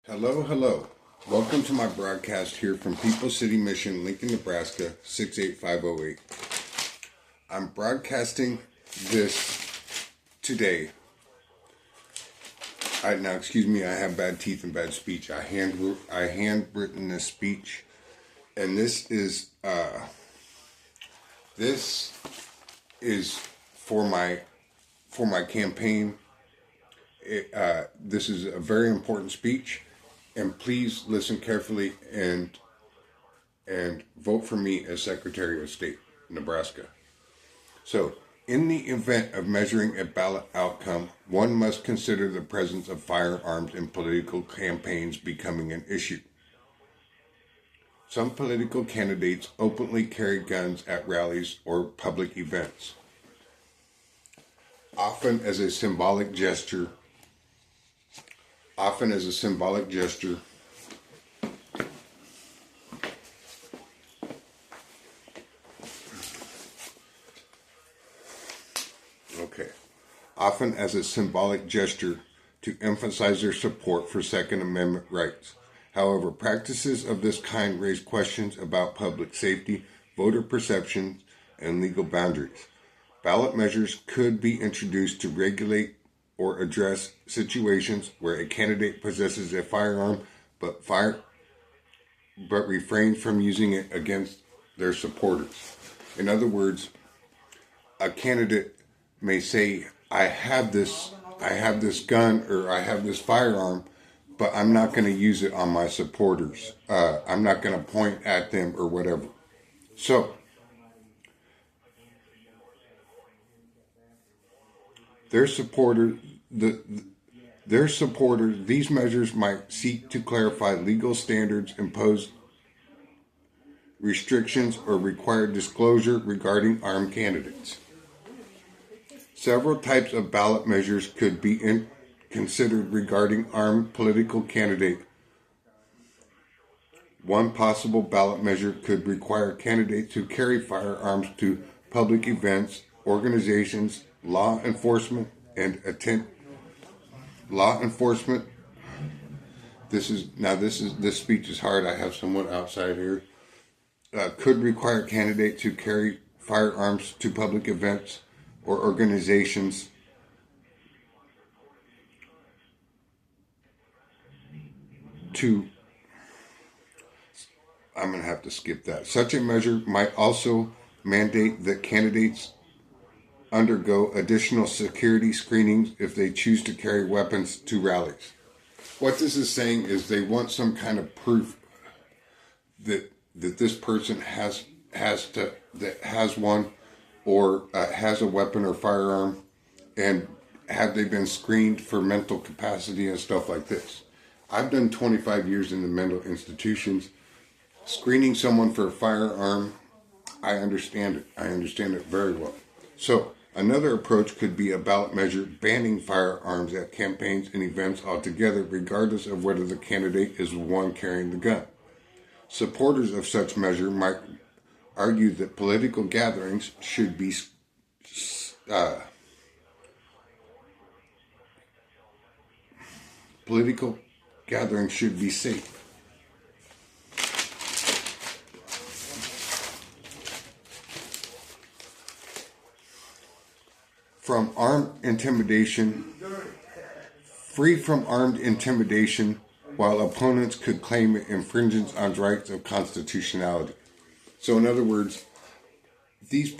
Hello, hello. Welcome to my broadcast here from People City Mission, Lincoln, Nebraska, 68508. I'm broadcasting this today. Now, excuse me, I have bad teeth and bad speech. I handwritten this speech, and this is for my campaign. This is a very important speech. And please listen carefully and vote for me as Secretary of State, Nebraska. So, in the event of measuring a ballot outcome, one must consider the presence of firearms in political campaigns becoming an issue. Some political candidates openly carry guns at rallies or public events, often as a symbolic gesture. Often as a symbolic gesture to emphasize their support for Second Amendment rights. However, practices of this kind raise questions about public safety, voter perceptions, and legal boundaries. Ballot measures could be introduced to regulate or address situations where a candidate possesses a firearm but refrains from using it against their supporters. In other words, a candidate may say, I have this gun or I have this firearm, but I'm not going to use it on my supporters. I'm not going to point at them or whatever. So, these measures might seek to clarify legal standards, impose restrictions, or require disclosure regarding armed candidates. Several types of ballot measures could be considered regarding armed political candidate. One possible ballot measure could require candidates to carry firearms to public events, organizations, law enforcement, and attend law enforcement. This speech is hard. I have someone outside here. Could require candidates to carry firearms to public events or organizations. I'm going to have to skip that. Such a measure might also mandate that candidates undergo additional security screenings if they choose to carry weapons to rallies. What this is saying is they want some kind of proof that this person has one or has a weapon or firearm, and have they been screened for mental capacity and stuff like this. I've done 25 years in the mental institutions. Screening someone for a firearm, I understand it. I understand it very well. So, another approach could be a ballot measure banning firearms at campaigns and events altogether, regardless of whether the candidate is the one carrying the gun. Supporters of such measure might argue that political gatherings should be safe. Free from armed intimidation, while opponents could claim it infringes on rights of constitutionality. So in other words, these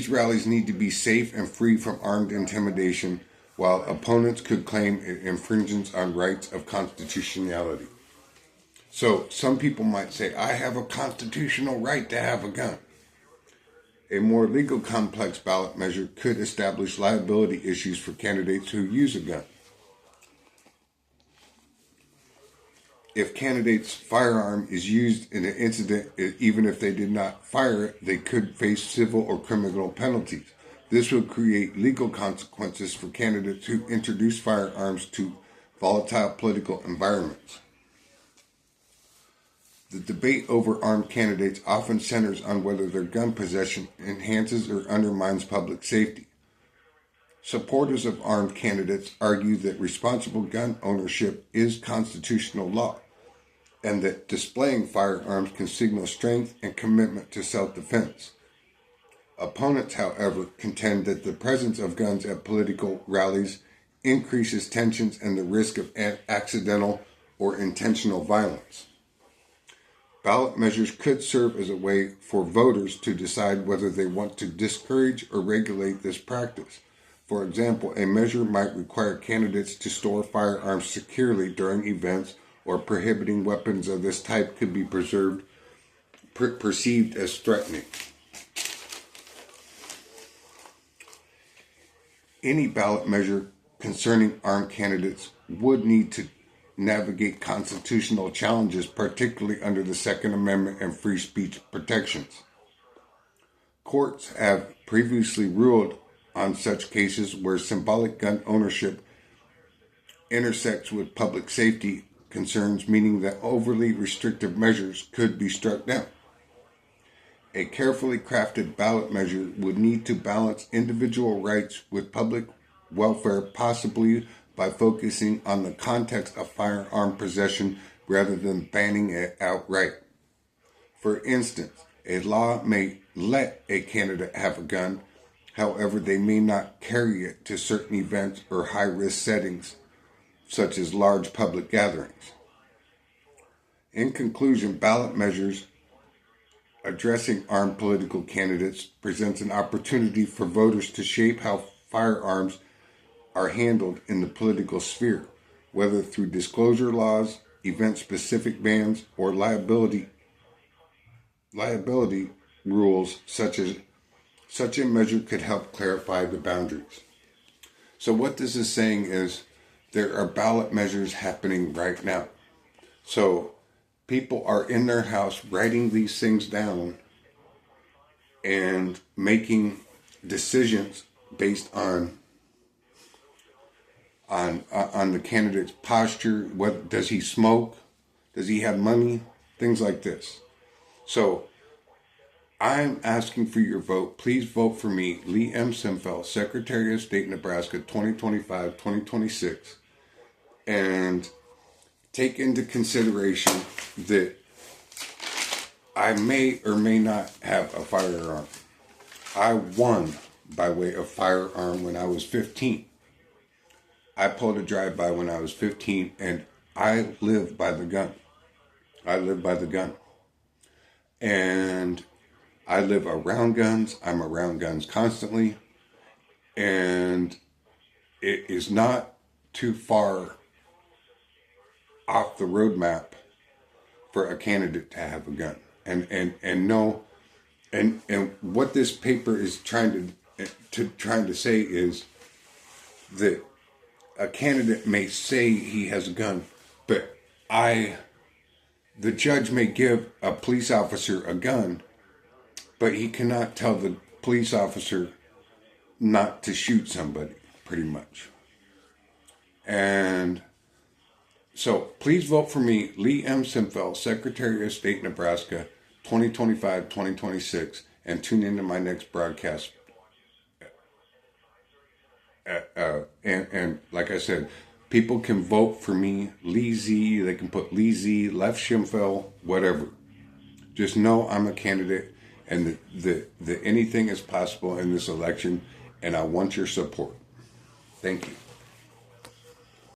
rallies need to be safe and free from armed intimidation, while opponents could claim it infringes on rights of constitutionality. So some people might say, I have a constitutional right to have a gun. A more legal complex ballot measure could establish liability issues for candidates who use a gun. If candidates' firearm is used in an incident, even if they did not fire it, they could face civil or criminal penalties. This would create legal consequences for candidates who introduce firearms to volatile political environments. The debate over armed candidates often centers on whether their gun possession enhances or undermines public safety. Supporters of armed candidates argue that responsible gun ownership is constitutional law, and that displaying firearms can signal strength and commitment to self-defense. Opponents, however, contend that the presence of guns at political rallies increases tensions and the risk of accidental or intentional violence. Ballot measures could serve as a way for voters to decide whether they want to discourage or regulate this practice. For example, a measure might require candidates to store firearms securely during events, or prohibiting weapons of this type could be perceived as threatening. Any ballot measure concerning armed candidates would need to navigate constitutional challenges, particularly under the Second Amendment and free speech protections. Courts have previously ruled on such cases where symbolic gun ownership intersects with public safety concerns, meaning that overly restrictive measures could be struck down. A carefully crafted ballot measure would need to balance individual rights with public welfare, possibly by focusing on the context of firearm possession rather than banning it outright. For instance, a law may let a candidate have a gun, however, they may not carry it to certain events or high-risk settings, such as large public gatherings. In conclusion, ballot measures addressing armed political candidates presents an opportunity for voters to shape how firearms are handled in the political sphere, whether through disclosure laws, event-specific bans, or liability rules. Such a measure could help clarify the boundaries. So what this is saying is there are ballot measures happening right now. So people are in their house writing these things down and making decisions based on the candidate's posture. What does he smoke? Does he have money? Things like this. So I'm asking for your vote. Please vote for me, Lee M. Cimfel, Secretary of State, Nebraska, 2025-2026. And take into consideration that I may or may not have a firearm. I won by way of firearm when I was 15. I pulled a drive-by when I was 15, and I live by the gun. I live by the gun. And I live around guns. I'm around guns constantly. And it is not too far off the roadmap for a candidate to have a gun. And what this paper is trying to say is that a candidate may say he has a gun, but the judge may give a police officer a gun, but he cannot tell the police officer not to shoot somebody, pretty much. And so please vote for me, Lee M. Cimfel, Secretary of State, Nebraska, 2025-2026, and tune into my next broadcast. And like I said, people can vote for me, Lee Z. They can put Lee Z, left Cimfel, whatever. Just know I'm a candidate, and that anything is possible in this election, and I want your support. Thank you.